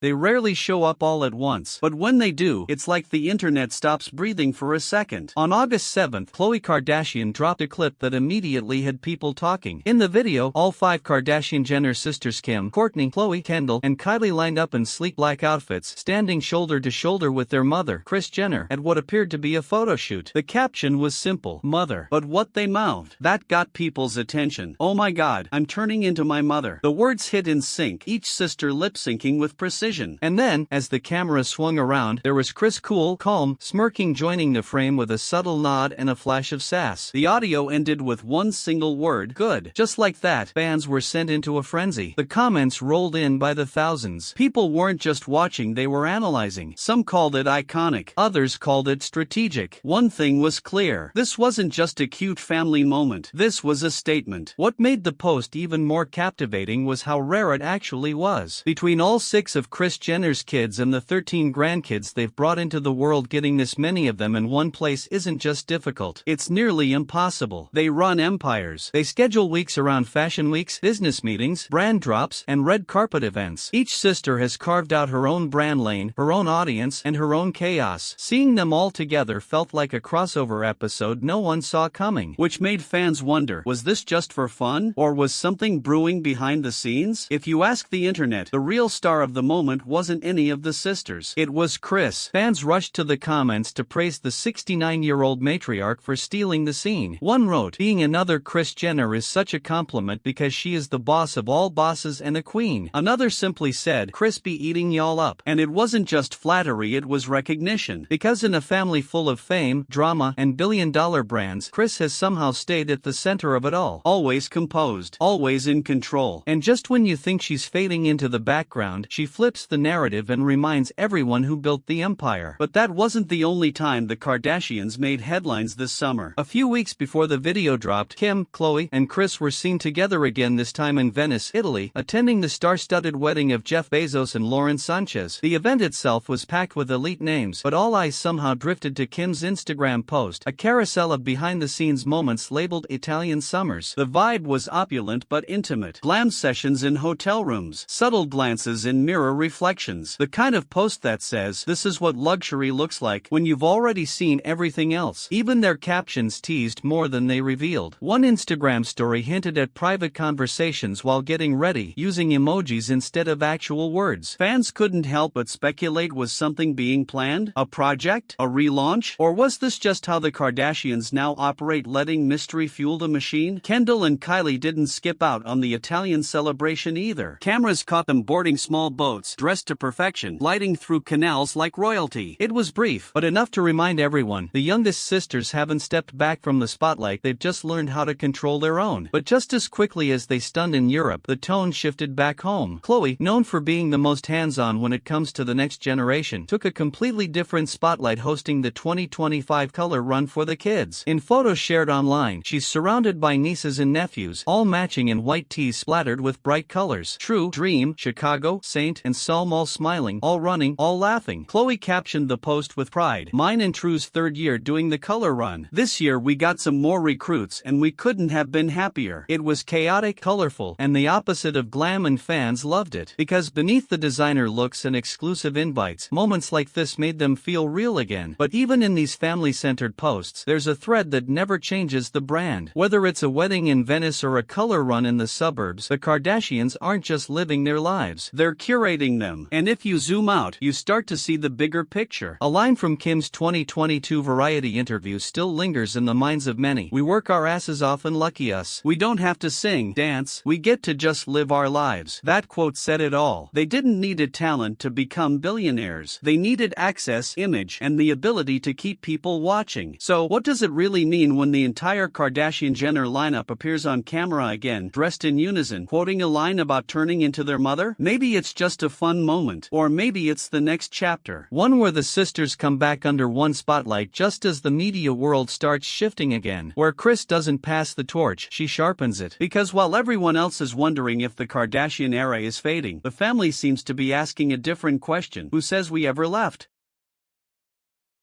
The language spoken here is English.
They rarely show up all at once, but when they do, it's like the internet stops breathing for a second. On August 7th, Khloé Kardashian dropped a clip that immediately had people talking. In the video, all 5 Kardashian-Jenner sisters Kim, Kourtney, Khloé, Kendall, and Kylie lined up in sleek black outfits, standing shoulder to shoulder with their mother, Kris Jenner, at what appeared to be a photo shoot. The caption was simple, "Mother." But what they mouthed, that got people's attention. "Oh my god, I'm turning into my mother." The words hit in sync, each sister lip-syncing with precision. And then, as the camera swung around, there was Kris cool, calm, smirking, joining the frame with a subtle nod and a flash of sass. The audio ended with one single word, "good." Just like that, fans were sent into a frenzy. The comments rolled in by the thousands. People weren't just watching, they were analyzing. Some called it iconic, others called it strategic. One thing was clear. This wasn't just a cute family moment. This was a statement. What made the post even more captivating was how rare it actually was. Between all 6 of Kris Jenner's kids and the 13 grandkids they've brought into the world, getting this many of them in one place isn't just difficult. It's nearly impossible. They run empires. They schedule weeks around fashion weeks, business meetings, brand drops, and red carpet events. Each sister has carved out her own brand lane, her own audience, and her own chaos. Seeing them all together felt like a crossover episode no one saw coming, which made fans wonder, was this just for fun, or was something brewing behind the scenes? If you ask the internet, the real star of the moment wasn't any of the sisters. It was Kris. Fans rushed to the comments to praise the 69-year-old matriarch for stealing the scene. One wrote, "Being another Kris Jenner is such a compliment because she is the boss of all bosses and a queen." Another simply said, "Kris be eating y'all up." And it wasn't just flattery, it was recognition. Because in a family full of fame, drama, and billion-dollar brands, Kris has somehow stayed at the center of it all. Always composed, always in control. And just when you think she's fading into the background, she flips the narrative and reminds everyone who built the empire. But that wasn't the only time the Kardashians made headlines this summer. A few weeks before the video dropped, Kim, Khloé, and Kris were seen together again, this time in Venice, Italy, attending the star-studded wedding of Jeff Bezos and Lauren Sanchez. The event itself was packed with elite names, but all eyes somehow drifted to Kim's Instagram post, a carousel of behind-the-scenes moments labeled Italian Summers. The vibe was opulent but intimate. Glam sessions in hotel rooms, subtle glances in mirror reflections. The kind of post that says, "This is what luxury looks like," when you've already seen everything else. Even their captions teased more than they revealed. One Instagram story hinted at private conversations while getting ready, using emojis instead of actual words. Fans couldn't help but speculate, was something being planned? A project? A relaunch? Or was this just how the Kardashians now operate, letting mystery fuel the machine? Kendall and Kylie didn't skip out on the Italian celebration either. Cameras caught them boarding small boats, dressed to perfection, gliding through canals like royalty. It was brief, but enough to remind everyone, the youngest sisters haven't stepped back from the spotlight, they've just learned how to control their own. But just as quickly as they stunned in Europe, the tone shifted back home. Khloé, known for being the most hands-on when it comes to the next generation, took a completely different spotlight, hosting the 2025 color run for the kids. In photos shared online, she's surrounded by nieces and nephews, all matching in white tees splattered with bright colors. True, Dream, Chicago, Saint, and Psalm all smiling, all running, all laughing. Khloé captioned the post with pride, "Mine and True's 3rd year doing the color run. This year we got some more recruits and we couldn't have been happier. It was chaotic, colorful, and the opposite of glam, and fans loved it. Because beneath the designer looks and exclusive invites, moments like this made them feel real again." But even in these family-centered posts, there's a thread that never changes the brand. Whether it's a wedding in Venice or a color run in the suburbs, the Kardashians aren't just living their lives, they're curating them. And if you zoom out, you start to see the bigger picture. A line from Kim's 2022 Variety interview still lingers in the minds of many. "We work our asses off and lucky us. We don't have to sing, dance, we get to just live our lives." That quote said it all. They didn't need a talent to become billionaires. They needed access, image, and the ability to keep people watching. So, what does it really mean when the entire Kardashian-Jenner lineup appears on camera again, dressed in unison, quoting a line about turning into their mother? Maybe it's just a fun moment, or maybe it's the next chapter. One where the sisters come back under one spotlight just as the media world starts shifting again. Where Kris doesn't pass the torch, she sharpens it. Because while everyone else is wondering if the Kardashian era is fading, the family seems to be asking a different question: who says we ever left?